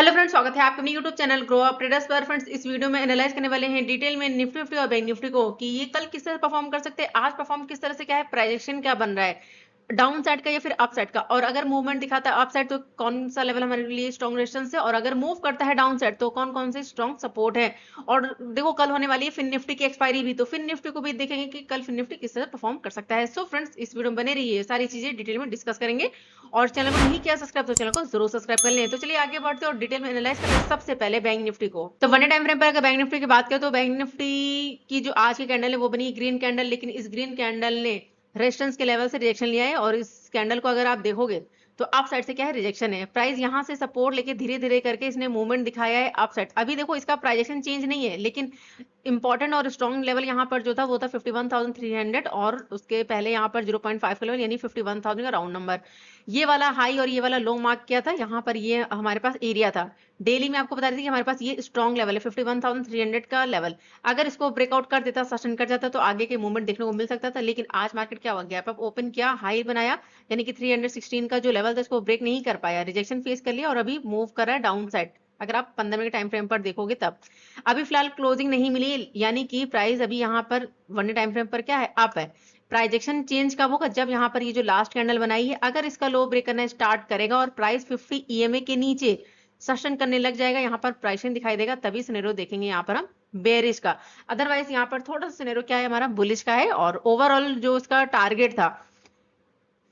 Hello friends, स्वागत है आपके अपने YouTube channel grow up traders पर। फ्रेंड्स, इस वीडियो में एनालाइज करने वाले हैं डिटेल में निफ्टी फिफ्टी और बैंक निफ्टी को कि ये कल किस तरह परफॉर्म कर सकते हैं, आज परफॉर्म किस तरह से, क्या है प्राइजेक्शन, क्या बन रहा है डाउन साइड का या फिर अप साइड का, और अगर मूवमेंट दिखाता है अप साइड तो कौन सा लेवल हमारे लिए स्ट्रॉन्ग रेजिस्टेंस है, और अगर मूव करता है डाउन साइड तो कौन कौन से स्ट्रॉन्ग सपोर्ट है। और देखो कल होने वाली है फिन निफ्टी की एक्सपायरी भी, तो फिन निफ्टी को भी देखेंगे कि कल फिन निफ्टी किस तरह परफॉर्म कर सकता है। सो फ्रेंड्स, इस वीडियो में बने रहिए, सारी चीजें डिटेल में डिस्कस करेंगे। और चैनल को नहीं किया सब्सक्राइब तो चैनल को जरूर सब्सक्राइब कर लें। तो चलिए आगे बढ़ते हैं और डिटेल में एनालाइज करते हैं। सबसे पहले बैंक निफ्टी को, तो वन डे टाइम फ्रेम पर अगर बैंक निफ्टी की बात करें तो बैंक निफ्टी की जो आज की कैंडल है वो बनी ग्रीन कैंडल, लेकिन इस ग्रीन कैंडल ने रेजिस्टेंस के लेवल से रिजेक्शन लिया है, और इस कैंडल को अगर आप देखोगे तो अप साइड से क्या है, रिजेक्शन है। प्राइस यहां से सपोर्ट लेके धीरे धीरे करके इसने मूवमेंट दिखाया है अप साइड। अभी देखो इसका प्राइजेक्शन चेंज नहीं है, लेकिन इंपॉर्टेंट और स्ट्रॉन्ग लेवल यहाँ पर जो था वो था 51,300, और उसके पहले यहाँ पर 0.5 का लेवल यानी 51,000 का राउंड नंबर। ये वाला हाई और ये वाला लो मार्क किया था, यहाँ पर ये हमारे पास एरिया था। डेली में आपको बता रही थी कि हमारे पास ये स्ट्रॉन्ग लेवल है 51,300 का लेवल। अगर इसको ब्रेकआउट कर देता, सस्टेन कर जाता तो आगे के मूवमेंट देखने को मिल सकता था, लेकिन आज मार्केट क्या हुआ, गैप अप ओपन किया, हाई बनाया, यानी कि 316 का जो लेवल था इसको ब्रेक नहीं कर पाया, रिजेक्शन फेस कर लिया और अभी मूव कर रहा है डाउन साइड। अगर आप 15 मिनट के टाइम फ्रेम पर देखोगे तब अभी फिलहाल क्लोजिंग नहीं मिली, यानी कि प्राइस अभी यहाँ पर वन डे टाइम फ्रेम पर क्या है, अप है। प्राइजेक्शन चेंज कब होगा, जब यहाँ पर ये जो लास्ट कैंडल बनाई है अगर इसका लो ब्रेक करना स्टार्ट करेगा और प्राइस 50 ईएमए के नीचे सस्टेन करने लग जाएगा, यहाँ पर प्राइसिंग दिखाई देगा, तभी सिनेरियो देखेंगे यहाँ पर हम बेरिश का। अदरवाइज यहाँ पर थोड़ा सा सिनेरियो क्या है, हमारा बुलिश का है। और ओवरऑल जो इसका टारगेट था,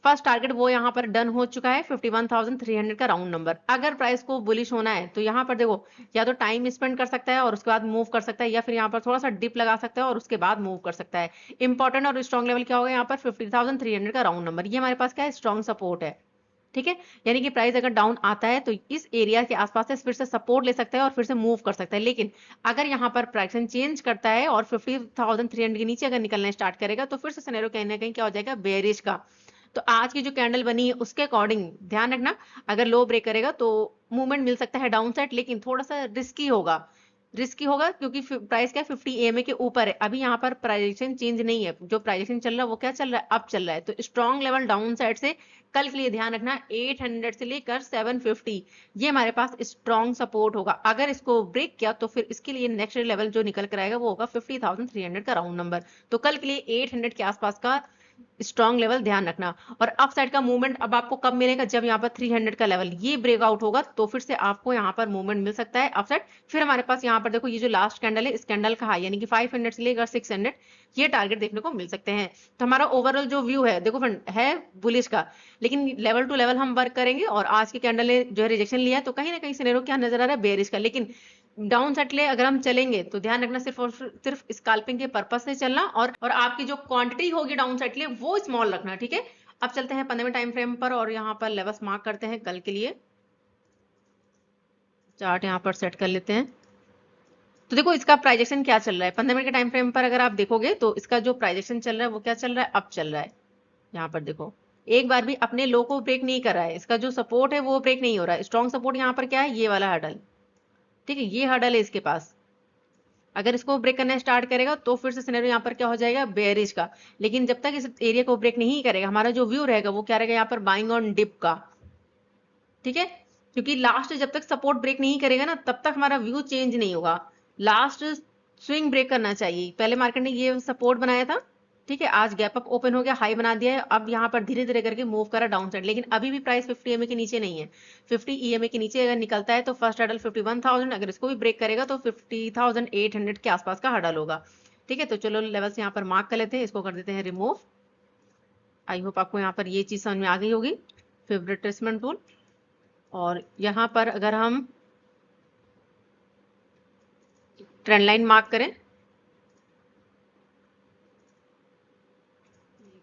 फर्स्ट टारगेट, वो यहाँ पर डन हो चुका है 51,300 का राउंड नंबर। अगर प्राइस को बुलिश होना है तो यहाँ पर देखो या तो टाइम स्पेंड कर सकता है और उसके बाद मूव कर सकता है, या फिर यहाँ पर थोड़ा सा डिप लगा सकता है और उसके बाद मूव कर सकता है। इंपॉर्टेंट और स्ट्रॉन्ग लेवल क्या होगा यहाँ पर 50,300 का राउंड नंबर, ये हमारे पास क्या है, स्ट्रॉन्ग सपोर्ट है। ठीक है, यानी कि प्राइस अगर डाउन आता है तो इस एरिया के आसपास से फिर से सपोर्ट ले सकता है और फिर से मूव कर सकता है। लेकिन अगर यहाँ पर प्राइसिंग चेंज करता है और 50,300 के नीचे अगर निकलना स्टार्ट करेगा तो फिर से सिनेरियो कहीं ना कहीं क्या हो जाएगा, बेरिश का। तो आज की जो कैंडल बनी है उसके अकॉर्डिंग ध्यान रखना, अगर लो ब्रेक करेगा तो मूवमेंट मिल सकता है डाउन साइड, लेकिन थोड़ा सा रिस्की होगा क्योंकि प्राइस क्या है, 50 एमए के ऊपर है। अभी यहाँ पर प्राइजेक्शन चेंज नहीं है, जो प्राइजेक्शन चल रहा है वो क्या चल रहा है, अप चल रहा है। तो स्ट्रॉन्ग लेवल डाउन साइड से कल के लिए ध्यान रखना 800 से लेकर 750, ये हमारे पास स्ट्रॉन्ग सपोर्ट होगा। अगर इसको ब्रेक किया तो फिर इसके लिए नेक्स्ट लेवल जो निकल कर आएगा वो होगा 50,300 का राउंड नंबर। तो कल के लिए 800 के आसपास का स्ट्रॉन्ग लेवल ध्यान रखना। और अप साइड का मूवमेंट अब आपको कब मिलेगा, जब यहाँ पर 300 का लेवल ये ब्रेकआउट होगा तो फिर से आपको यहाँ पर मूवमेंट मिल सकता है अप साइड। फिर हमारे पास यहाँ पर देखो ये जो लास्ट कैंडल है, इस कैंडल का हाई यानी कि 500 से लेकर 600 ये टारगेट देखने को मिल सकते हैं। तो हमारा ओवरऑल जो व्यू है देखो फ्रेंड है बुलिश का, लेकिन लेवल टू लेवल हम वर्क करेंगे। और आज की कैंडल ने जो है रिजेक्शन लिया है तो कहीं ना कहीं सिनेरियो क्या नजर आ रहा है, बेरिश का। लेकिन डाउन साइड ले अगर हम चलेंगे तो ध्यान रखना सिर्फ और सिर्फ स्कैल्पिंग के पर्पस से चलना, और आपकी जो क्वांटिटी होगी डाउन साइड के लिए वो स्मॉल रखना। ठीक है, अब चलते हैं 15 मिनट टाइम फ्रेम पर और यहाँ पर लेवल्स मार्क करते हैं कल के लिए। चार्ट यहाँ पर सेट कर लेते हैं। तो देखो इसका प्राइजेक्शन क्या चल रहा है 15 मिनट के टाइम फ्रेम पर, अगर आप देखोगे तो इसका जो प्राइजेक्शन चल रहा है वो क्या चल रहा है, अप चल रहा है। यहाँ पर देखो एक बार भी अपने लो को ब्रेक नहीं कर रहा है, इसका जो सपोर्ट है वो ब्रेक नहीं हो रहा है। स्ट्रॉन्ग सपोर्ट यहाँ पर क्या है, ये वाला हर्डल। ठीक है, ये हर्डल है इसके पास, अगर इसको ब्रेक करना स्टार्ट करेगा तो फिर से सिनेरियो यहाँ पर क्या हो जाएगा, बेयरिश का। लेकिन जब तक इस एरिया को ब्रेक नहीं करेगा हमारा जो व्यू रहेगा वो क्या रहेगा, यहाँ पर बाइंग ऑन डिप का। ठीक है, क्योंकि लास्ट जब तक सपोर्ट ब्रेक नहीं करेगा ना तब तक हमारा व्यू चेंज नहीं होगा। लास्ट स्विंग ब्रेक करना चाहिए। पहले मार्केट ने ये सपोर्ट बनाया था, ठीक है, आज गैप अप ओपन हो गया, हाई बना दिया है, अब यहाँ पर धीरे धीरे करके मूव करा डाउन साइड। लेकिन अभी भी प्राइस 50 ईएमए के नीचे नहीं है। 50 ईएमए के नीचे अगर निकलता है तो फर्स्ट हर्डल 51,000, अगर इसको भी ब्रेक करेगा तो 50,800 के आसपास का हर्डल होगा। ठीक है, तो चलो लेवल्स यहाँ पर मार्क कर लेते हैं, इसको कर देते हैं रिमूव। आई होप आपको यहाँ पर ये चीज समझ में आ गई होगी, फेवरेट ट्रेसमेंट टूल। और यहाँ पर अगर हम ट्रेंड लाइन मार्क करें, एक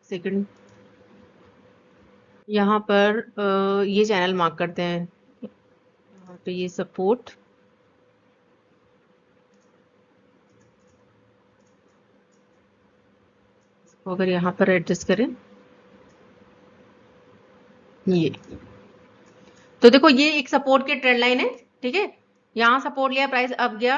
सेकंड, यहाँ पर ये चैनल मार्क करते हैं, यहाँ पे ये सपोर्ट, अगर यहाँ पर एडजस्ट करें ये, तो देखो ये एक सपोर्ट की ट्रेंड लाइन है। ठीक है, यहाँ सपोर्ट लिया, प्राइस अब गया,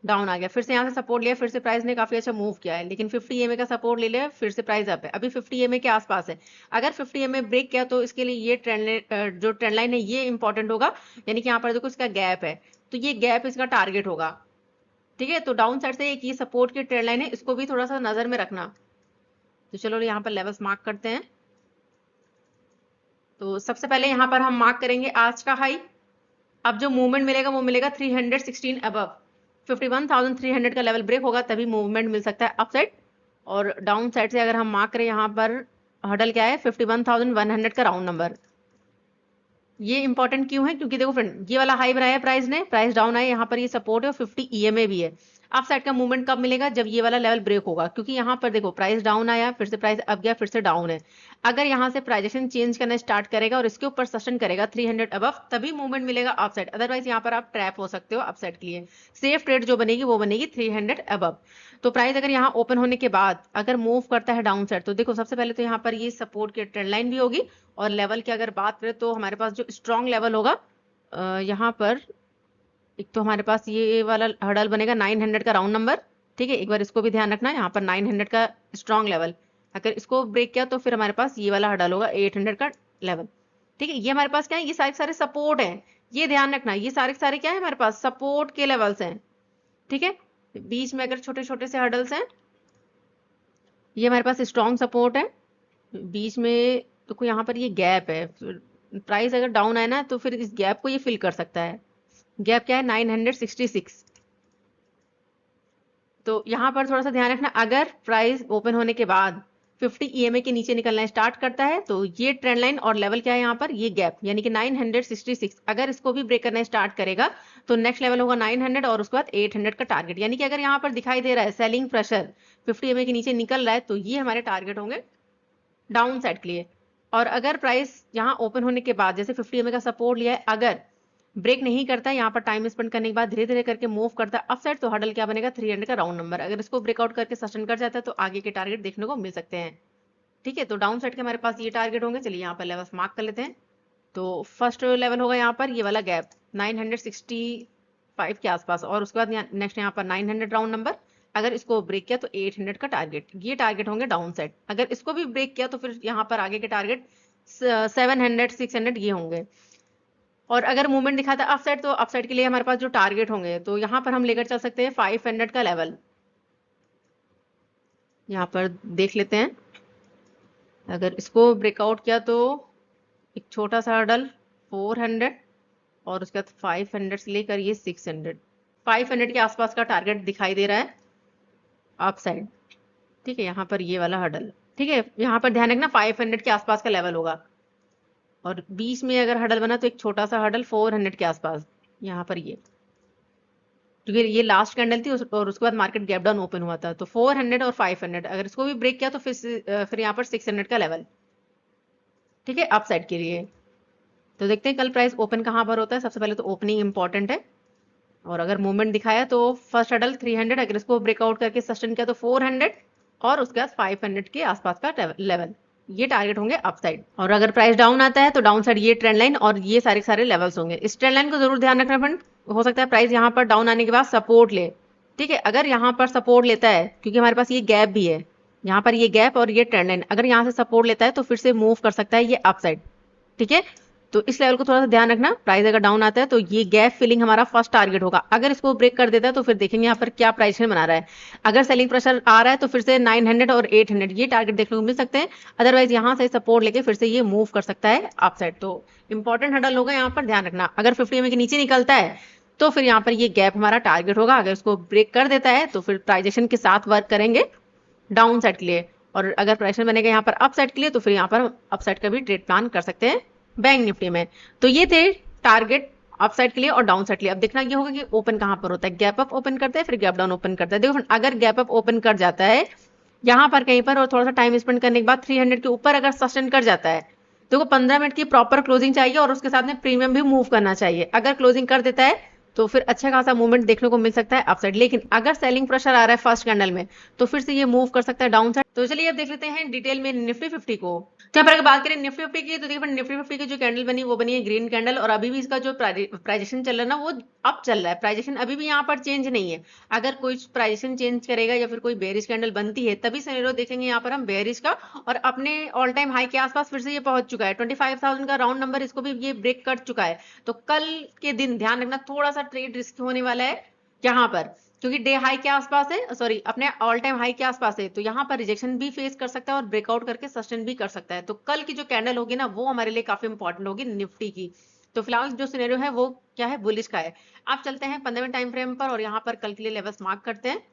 डाउन आ गया, फिर से यहाँ से सपोर्ट लिया, फिर से प्राइस ने काफी अच्छा मूव किया है, लेकिन 50 EMA का सपोर्ट ले लिया, फिर से प्राइस अप है, अभी 50 EMA के आसपास है। अगर 50 EMA ब्रेक किया तो इसके लिए ये जो ट्रेंड लाइन है ये इंपॉर्टेंट होगा, यानी कि यहाँ पर देखो इसका गैप है, तो ये गैप इसका टारगेट होगा। ठीक है, तो डाउन साइड से एक ये सपोर्ट की ट्रेंड लाइन है, इसको भी थोड़ा सा नजर में रखना। तो चलो यहाँ पर लेवल्स मार्क करते हैं। तो सबसे पहले यहाँ पर हम मार्क करेंगे आज का हाई। अब जो मूवमेंट मिलेगा वो मिलेगा 316 अबव, 51,300 का लेवल ब्रेक होगा तभी मूवमेंट मिल सकता है अपसाइड। और डाउन साइड से अगर हम मार्क करें, यहाँ पर हडल क्या है 51,100 का राउंड नंबर। ये इंपॉर्टेंट क्यों है, क्योंकि देखो फ्रेंड ये वाला हाई बनाया है प्राइस ने, प्राइस डाउन आया, यहाँ पर ये सपोर्ट है और 50 EMA भी है। अप साइड का मूवमेंट कब मिलेगा, जब ये वाला लेवल ब्रेक होगा, क्योंकि यहाँ पर देखो प्राइस डाउन आया, फिर से प्राइस अप गया, फिर से डाउन है। अगर यहाँ से प्राइजेशन चेंज करना स्टार्ट करेगा और इसके ऊपर सस्टेन करेगा 300 अबव, तभी मूवमेंट मिलेगा अप साइड, अदरवाइज यहाँ पर आप ट्रैप हो सकते हो अप साइड के लिए। सेफ ट्रेड जो बनेगी वो बनेगी 300 अबव। तो प्राइस अगर यहाँ ओपन होने के बाद अगर मूव करता है डाउन साइड, तो देखो सबसे पहले तो यहाँ पर ये सपोर्ट की ट्रेंड लाइन भी होगी, और लेवल की अगर बात करें तो हमारे पास जो स्ट्रॉन्ग लेवल होगा यहाँ पर, एक तो हमारे पास ये वाला हडल बनेगा 900 का राउंड नंबर। ठीक है, एक बार इसको भी ध्यान रखना, यहाँ पर 900 का स्ट्रॉन्ग लेवल, अगर इसको ब्रेक किया तो फिर हमारे पास ये वाला हडल होगा 800 का लेवल। ठीक है, ये हमारे पास क्या है, ये सारे सपोर्ट हैं, ये ध्यान रखना, ये सारे क्या है हमारे पास सपोर्ट के लेवल्स हैं। ठीक है, बीच में अगर छोटे छोटे से हडल्स हैं, ये हमारे पास स्ट्रॉन्ग सपोर्ट है, बीच में तो यहाँ पर ये गैप है, प्राइस अगर डाउन आए ना तो फिर इस गैप को ये फिल कर सकता है। गैप क्या है 966। तो यहाँ पर थोड़ा सा ध्यान रखना, अगर प्राइस ओपन होने के बाद 50 EMA के नीचे निकलना स्टार्ट करता है तो ये ट्रेंड लाइन और लेवल क्या है यहाँ पर, ये गैप यानी कि 966, अगर इसको भी ब्रेक करना स्टार्ट करेगा तो नेक्स्ट लेवल होगा 900 और उसके बाद 800 का टारगेट। यानी कि अगर यहाँ पर दिखाई दे रहा है सेलिंग प्रेशर 50 EMA के नीचे निकल रहा है तो ये हमारे टारगेट होंगे डाउन साइड के लिए। और अगर प्राइस यहाँ ओपन होने के बाद जैसे 50 EMA का सपोर्ट लिया है, अगर ब्रेक नहीं करता है, यहाँ पर टाइम स्पेंड करने के बाद धीरे धीरे करके मूव करता है अपसाइड, तो हडल क्या बनेगा 300 का राउंड नंबर। अगर इसको ब्रेकआउट करके सस्टेन कर जाता है तो आगे के टारगेट देखने को मिल सकते हैं। ठीक है, तो डाउन साइड के हमारे पास ये टारगेट होंगे। चलिए यहाँ पर लेवल्स मार्क कर लेते हैं। तो फर्स्ट लेवल होगा यहाँ पर ये वाला गैप 965 के आसपास, और उसके बाद नेक्स्ट यहाँ पर 900 राउंड नंबर। अगर इसको ब्रेक किया तो 800 का टारगेट, ये टारगेट होंगे डाउन साइड। अगर इसको भी ब्रेक किया तो फिर यहाँ पर आगे के टारगेट 700 600 ये होंगे। और अगर मूवमेंट दिखाता है अपसाइड, तो अपसाइड के लिए हमारे पास जो टारगेट होंगे तो यहाँ पर हम लेकर चल सकते हैं 500 का लेवल। यहाँ पर देख लेते हैं, अगर इसको ब्रेकआउट किया तो एक छोटा सा हर्डल 400 और उसके बाद 500 से लेकर ये 600, 500 के आसपास का टारगेट दिखाई दे रहा है अपसाइड। ठीक है, यहाँ पर ये वाला हर्डल, ठीक है, यहाँ पर ध्यान रखना 500 के आसपास का लेवल होगा। और बीच में अगर हडल बना तो एक छोटा सा हडल 400 के आसपास, यहाँ पर ये, क्योंकि ये लास्ट कैंडल थी और उसके बाद मार्केट गैप डाउन ओपन हुआ था, तो 400 और 500 अगर इसको भी ब्रेक किया तो फिर यहाँ पर 600 का लेवल। ठीक है, अप साइड के लिए। तो देखते हैं कल प्राइस ओपन कहाँ पर होता है। सबसे पहले तो ओपनिंग इंपॉर्टेंट है, और अगर मूवमेंट दिखाया तो फर्स्ट हडल 300, अगर इसको ब्रेकआउट करके सस्टेन किया तो 400 और उसके बाद 500 के आसपास का लेवल, ये टारगेट होंगे अपसाइड। और अगर प्राइस डाउन आता है तो डाउन साइड ये ट्रेंड लाइन और ये सारे लेवल्स होंगे। इस ट्रेंड लाइन को जरूर ध्यान रखना फ्रेंड, हो सकता है प्राइस यहाँ पर डाउन आने के बाद सपोर्ट ले। ठीक है, अगर यहाँ पर सपोर्ट लेता है, क्योंकि हमारे पास ये गैप भी है, यहाँ पर ये गैप और ये ट्रेंड लाइन, अगर यहाँ से सपोर्ट लेता है तो फिर से मूव कर सकता है ये अपसाइड। ठीक है, तो इस लेवल को थोड़ा सा ध्यान रखना। प्राइस अगर डाउन आता है तो ये गैप फिलिंग हमारा फर्स्ट टारगेट होगा। अगर इसको ब्रेक कर देता है तो फिर देखेंगे यहाँ पर क्या प्राइस बना रहा है। अगर सेलिंग प्रेशर आ रहा है तो फिर से 900 और 800 ये टारगेट देखने को मिल सकते हैं। अदरवाइज यहाँ से सपोर्ट लेके फिर से ये मूव कर सकता है अपसाइड। तो इंपॉर्टेंट हडल होगा यहाँ पर, ध्यान रखना। अगर 50 EMA के नीचे निकलता है तो फिर यहाँ पर ये गैप हमारा टारगेट होगा। अगर इसको ब्रेक कर देता है तो फिर प्राइजेशन के साथ वर्क करेंगे डाउन साइड के लिए, और अगर प्राइजेशन बनेगा यहाँ पर अप साइड के लिए तो फिर यहाँ पर अप साइड का भी ट्रेड प्लान कर सकते हैं बैंक निफ्टी में। तो ये थे टारगेट अप साइड के लिए और डाउन साइड के लिए। अब देखना ये होगा कि ओपन कहाँ पर होता है, गैप अप ओपन करता है फिर गैप डाउन ओपन करता है। देखो अगर गैप अप ओपन कर जाता है यहाँ पर कहीं पर और थोड़ा सा टाइम स्पेंड करने के बाद 300 के ऊपर अगर सस्टेन कर जाता है, देखो 15 मिनट की प्रॉपर क्लोजिंग चाहिए और उसके साथ में प्रीमियम भी मूव करना चाहिए। अगर क्लोजिंग कर देता है तो फिर अच्छा खासा मूवमेंट देखने को मिल सकता है अपसाइड। लेकिन अगर सेलिंग प्रेशर आ रहा है फर्स्ट कैंडल में तो फिर से ये मूव कर सकता है डाउन साइड। तो चलिए अब देख लेते हैं डिटेल में निफ्टी 50 को। तो यहाँ पर अगर बात करें निफ्टी 50 की, तो देखिए निफ्टी 50 की जो कैंडल बनी वो बनी है ग्रीन कैंडल, और अभी भी इसका जो प्राइजेशन चल रहा है ना वो अप चल रहा है। प्राइजेशन अभी भी यहाँ पर चेंज नहीं है। अगर कोई प्राइजेशन चेंज करेगा या फिर कोई बेरिश कैंडल बनती है तभी सिनेरियो देखेंगे यहाँ पर हम बेरिश का, और अपने ऑल टाइम हाई के आसपास फिर से ये पहुंच चुका है 25,000 का राउंड नंबर, इसको भी ये ब्रेक कर चुका है। तो कल के दिन ध्यान रखना थोड़ा सा ट्रेड रिस्क होने वाला है यहाँ पर, क्योंकि डे हाई के आसपास है, सॉरी अपने ऑल टाइम हाई के आसपास है, तो यहाँ पर रिजेक्शन भी फेस कर सकता है और ब्रेकआउट करके सस्टेन भी कर सकता है। तो कल की जो कैंडल होगी ना वो हमारे लिए काफी इंपॉर्टेंट होगी निफ्टी की। तो फिलहाल जो सिनेरियो है वो क्या है, बुलिश का है। आप चलते हैं 15वें टाइम फ्रेम पर और यहाँ पर कल के लिए लेवल्स मार्क करते हैं।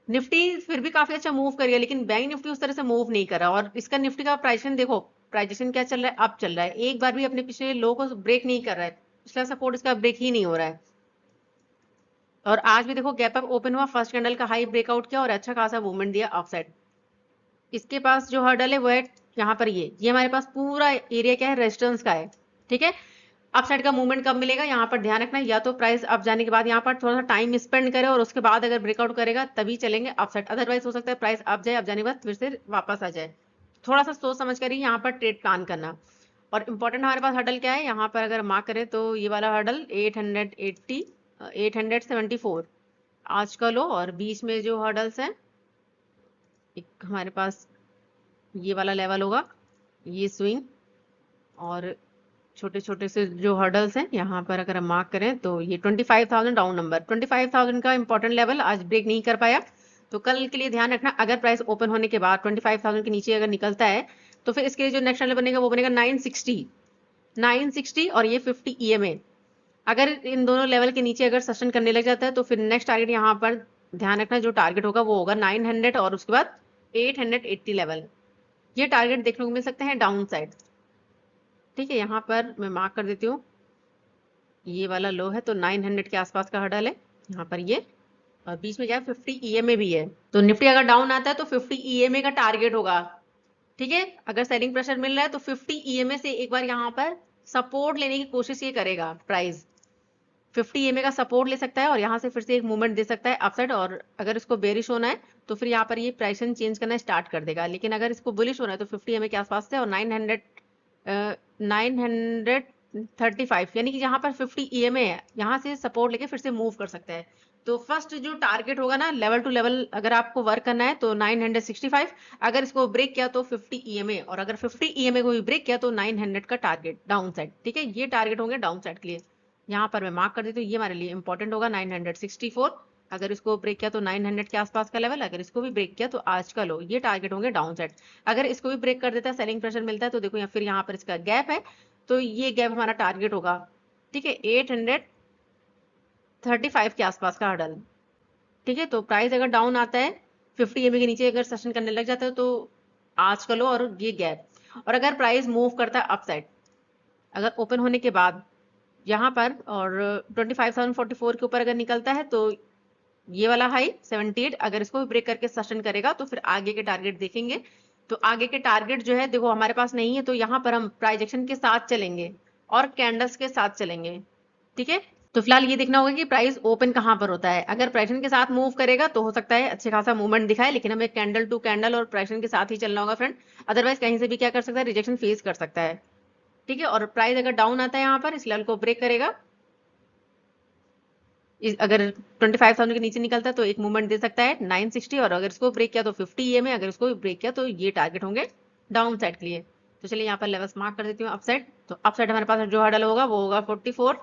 निफ्टी फिर भी काफी अच्छा मूव कर गया, लेकिन बैंक निफ्टी उस तरह से मूव नहीं कर रहा, और इसका निफ्टी का प्राइजेशन देखो, प्राइजेशन क्या चल रहा है, अप चल रहा है, एक बार भी अपने पिछले लो को ब्रेक नहीं कर रहा है, पिछला सपोर्ट इसका ब्रेक ही नहीं हो रहा है। और आज भी देखो गैप अप ओपन हुआ, फर्स्ट कैंडल का हाई ब्रेकआउट किया और अच्छा खासा मूवमेंट दिया अपसाइड। इसके पास जो हर्डल है वो है यहाँ पर, ये हमारे पास पूरा एरिया क्या है, रेजिस्टेंस का है। ठीक है, अपसाइड का मूवमेंट कब मिलेगा यहाँ पर ध्यान रखना, या तो प्राइस अप जाने के बाद यहाँ पर थोड़ा सा टाइम स्पेंड करे और उसके बाद अगर ब्रेकआउट करेगा तभी चलेंगे अपसाइड, अदरवाइज हो सकता है प्राइस अप जाए, अप जाने के बाद फिर से वापस आ जाए। थोड़ा सा सोच समझ कर ही यहाँ पर ट्रेड प्लान करना। और इम्पोर्टेंट हमारे पास हर्डल क्या है यहाँ पर, अगर मार्क करें तो ये वाला हर्डल 880 874 आज का लो, और बीच में जो हर्डल्स हैं एक हमारे पास ये वाला लेवल होगा, ये स्विंग, और छोटे छोटे से जो हर्डल्स हैं यहाँ पर अगर हम मार्क करें तो ये 25,000 डाउन नंबर, 25,000 का इंपॉर्टेंट लेवल आज ब्रेक नहीं कर पाया। तो कल के लिए ध्यान रखना, अगर प्राइस ओपन होने के बाद 25,000 के नीचे अगर निकलता है तो फिर इसके लिए जो नेक्स्ट लेवल बनेगा वो बनेगा 960 और ये 50 EMA। अगर इन दोनों लेवल के नीचे अगर सस्टेन करने लग जाता है तो फिर नेक्स्ट टारगेट यहाँ पर ध्यान रखना, जो टारगेट होगा वो होगा 900 और उसके बाद 880 लेवल, ये टारगेट देखने को मिल सकते हैं डाउन साइड। ठीक है, यहाँ पर मैं मार्क कर देती हूँ, ये वाला लो है तो 900 के आसपास का हर्डल है यहाँ पर ये, और बीच में क्या है 50 EMA भी है। तो निफ्टी अगर डाउन आता है तो 50 EMA का टारगेट होगा। ठीक है, अगर सेलिंग प्रेशर मिल रहा है तो 50 EMA से एक बार यहाँ पर सपोर्ट लेने की कोशिश ये करेगा प्राइस, 50 EMA का सपोर्ट ले सकता है और यहाँ से फिर से एक मूवमेंट दे सकता है अपसाइड, और अगर इसको बेरिश होना है तो फिर यहाँ पर ये प्राइसिंग चेंज करना स्टार्ट कर देगा। लेकिन अगर इसको बुलिश होना है तो 50 EMA के आसपास से और 935 यानी कि जहाँ पर 50 EMA है यहाँ से सपोर्ट लेके फिर से मूव कर सकता है। तो फर्स्ट जो टारगेट होगा ना लेवल टू लेवल अगर आपको वर्क करना है तो 965, अगर इसको ब्रेक किया तो 50 EMA, और अगर 50 EMA को भी ब्रेक किया तो 900 का टारगेट डाउन साइड। ठीक है, ये टारगेट होंगे डाउन साइड के लिए। यहाँ पर मैं मार्क कर देती हूँ, ये हमारे लिए इंपॉर्टेंट होगा 964, अगर इसको ब्रेक किया तो 900 के आसपास का लेवल, अगर इसको भी ब्रेक किया तो आज का लो, ये टारगेट होंगे डाउन साइड। अगर इसको भी ब्रेक कर देता है, सेलिंग प्रेशर मिलता है तो देखो फिर यहाँ पर इसका गैप है, तो ये गैप हमारा टारगेट होगा। ठीक है, 835 के आसपास का हर्डल। ठीक है, तो प्राइस अगर डाउन आता है 50 EMA के नीचे अगर सेशन करने लग जाता है तो आज का लो और ये गैप, और अगर प्राइस मूव करता है अपसाइड अगर ओपन होने के बाद यहाँ पर और 25,044 के ऊपर अगर निकलता है तो ये वाला हाई 78, अगर इसको भी ब्रेक करके सस्टेन करेगा तो फिर आगे के टारगेट देखेंगे। तो आगे के टारगेट जो है देखो हमारे पास नहीं है, तो यहाँ पर हम प्राइजेक्शन के साथ चलेंगे और कैंडल्स के साथ चलेंगे। ठीक है, तो फिलहाल ये देखना होगा कि प्राइस ओपन कहाँ पर होता है। अगर प्राइजेक्शन के साथ मूव करेगा तो हो सकता है अच्छे खासा मूवमेंट दिखाए, लेकिन हमें कैंडल टू कैंडल और प्राइजेक्शन के साथ ही चलना होगा फ्रेंड, अदरवाइज कहीं से भी क्या कर सकता है, रिजेक्शन फेस कर सकता है। ठीक है, और प्राइस अगर डाउन आता है यहाँ पर इस लेवल को ब्रेक करेगा, अगर 25,000 के नीचे निकलता है तो एक मूवमेंट दे सकता है 960, और अगर इसको ब्रेक किया तो 50 EMA, अगर इसको भी ब्रेक किया तो ये टारगेट होंगे डाउन साइड के लिए। तो चलिए यहाँ पर लेवल्स मार्क कर देती हूँ अपसाइड। तो अपसाइड हमारे पास जो हर्डल होगा वो होगा 44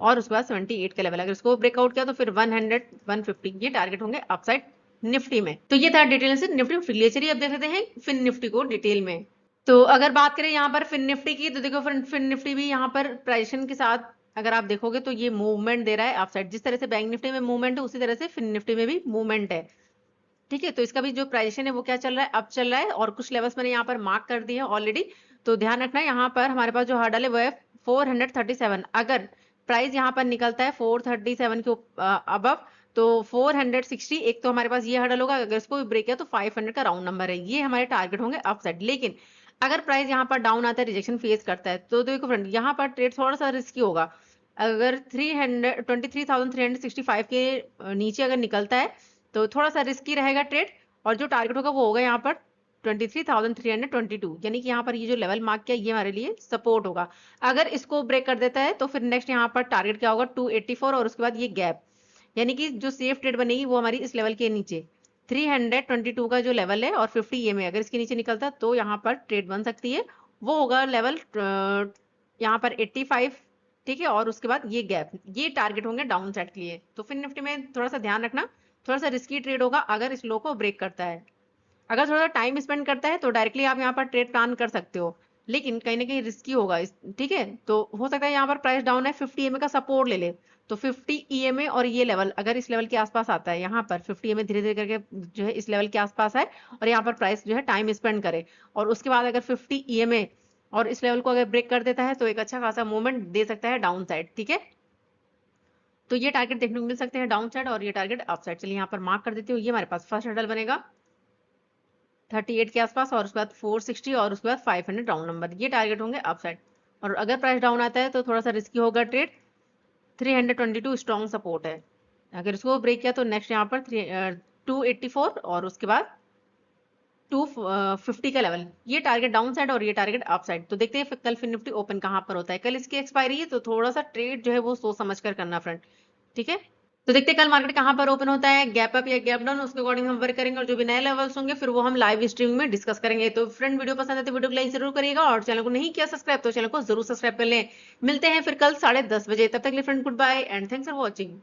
और उसके बाद 78 का लेवल, अगर इसको ब्रेकआउट किया तो फिर 100 150 ये टारगेट होंगे अपसाइड निफ्टी में। तो ये था डिटेल से निफ्टी फिर, चलिए अब देख लेते हैं फिन निफ्टी को डिटेल में। तो अगर बात करें यहाँ पर फिन निफ्टी की तो देखो फिन निफ्टी भी यहाँ पर प्राइजेशन के साथ अगर आप देखोगे तो ये मूवमेंट दे रहा है अपसाइड, जिस तरह से बैंक निफ्टी में मूवमेंट है उसी तरह से फिन निफ्टी में भी मूवमेंट है। ठीक है, तो इसका भी जो प्राइजेशन है वो क्या चल रहा है, अब चल रहा है, और कुछ लेवल्स मैंने यहाँ पर मार्क कर दिए हैं ऑलरेडी। तो ध्यान रखना यहाँ पर हमारे पास जो हर्डल है वो है 437, अगर प्राइस यहाँ पर निकलता है 437 के अबव तो 460, एक तो हमारे पास ये हर्डल होगा, अगर इसको भी ब्रेक किया तो 500 का राउंड नंबर है, ये हमारे टारगेट होंगे अपसाइड। लेकिन अगर प्राइस यहाँ पर डाउन आता है, रिजेक्शन फेस करता है, तो देखो फ्रेंड यहाँ पर ट्रेड थोड़ा सा रिस्की होगा। अगर 23,365 के नीचे अगर निकलता है तो थोड़ा सा रिस्की रहेगा ट्रेड, और जो टारगेट होगा वो होगा यहाँ पर 23,322, यानी कि यहाँ पर ये जो लेवल मार्क किया ये हमारे लिए सपोर्ट होगा। अगर इसको ब्रेक कर देता है तो फिर नेक्स्ट यहाँ पर टारगेट क्या होगा 284, और उसके बाद ये गैप, यानी कि जो सेफ ट्रेड बनेगी वो हमारी इस लेवल के नीचे 322 का जो लेवल है और 50 EMA अगर इसके नीचे निकलता तो यहाँ पर ट्रेड बन सकती है। वो होगा लेवल यहाँ पर 85, ठीक है, और उसके बाद ये गैप, ये टारगेट होंगे डाउन साइड के लिए। तो फिर निफ्टी में थोड़ा सा ध्यान रखना, थोड़ा सा रिस्की ट्रेड होगा अगर इस लो को ब्रेक करता है। अगर थोड़ा सा टाइम स्पेंड करता है तो डायरेक्टली आप यहाँ पर ट्रेड प्लान कर सकते हो, लेकिन कहीं ना कहीं रिस्की होगा ठीक है। तो हो सकता है यहाँ पर प्राइस डाउन है, 50 EMA का सपोर्ट ले ले, तो 50 EMA और ये लेवल अगर इस लेवल के आसपास आता है, यहाँ पर 50 EMA धीरे धीरे करके जो है इस लेवल के आसपास है, और यहाँ पर प्राइस जो है टाइम स्पेंड करे, और उसके बाद अगर 50 EMA और इस लेवल को अगर ब्रेक कर देता है तो एक अच्छा खासा मूवमेंट दे सकता है डाउन साइड, ठीक है। तो ये टारगेट देखने को मिल सकते हैं डाउन साइड और ये टारगेट अप साइड। चलिए यहाँ पर मार्क कर देती हूँ, ये हमारे पास फर्स्ट हर्डल बनेगा 38 के आसपास, और उसके बाद 460 और उसके बाद 500 राउंड नंबर, ये टारगेट होंगे अप साइड। और अगर प्राइस डाउन आता है तो थोड़ा सा रिस्की होगा ट्रेड, 322 स्ट्रॉन्ग सपोर्ट है, अगर इसको ब्रेक किया तो नेक्स्ट यहाँ पर 284 और उसके बाद 250 का लेवल, ये टारगेट डाउन साइड और ये टारगेट अप साइड। तो देखते हैं फिर कल फिर निफ्टी ओपन कहाँ पर होता है, कल इसकी एक्सपायरी है तो थोड़ा सा ट्रेड जो है वो सोच समझ कर करना फ्रेंड, ठीक है। तो देखते हैं कल मार्केट कहाँ पर ओपन होता है, गैप अप या गैप डाउन, उसके अकॉर्डिंग हम वर्क करेंगे, और जो भी नए लेवल्स होंगे फिर वो हम लाइव स्ट्रीमिंग में डिस्कस करेंगे। तो फ्रेंड वीडियो पसंद है तो वीडियो को लाइक जरूर करिएगा, और चैनल को नहीं किया सब्सक्राइब तो चैनल को जरूर सब्सक्राइब कर लें। मिलते हैं फिर कल 10:30 बजे, तब तक के लिए friend goodbye and thanks for watching.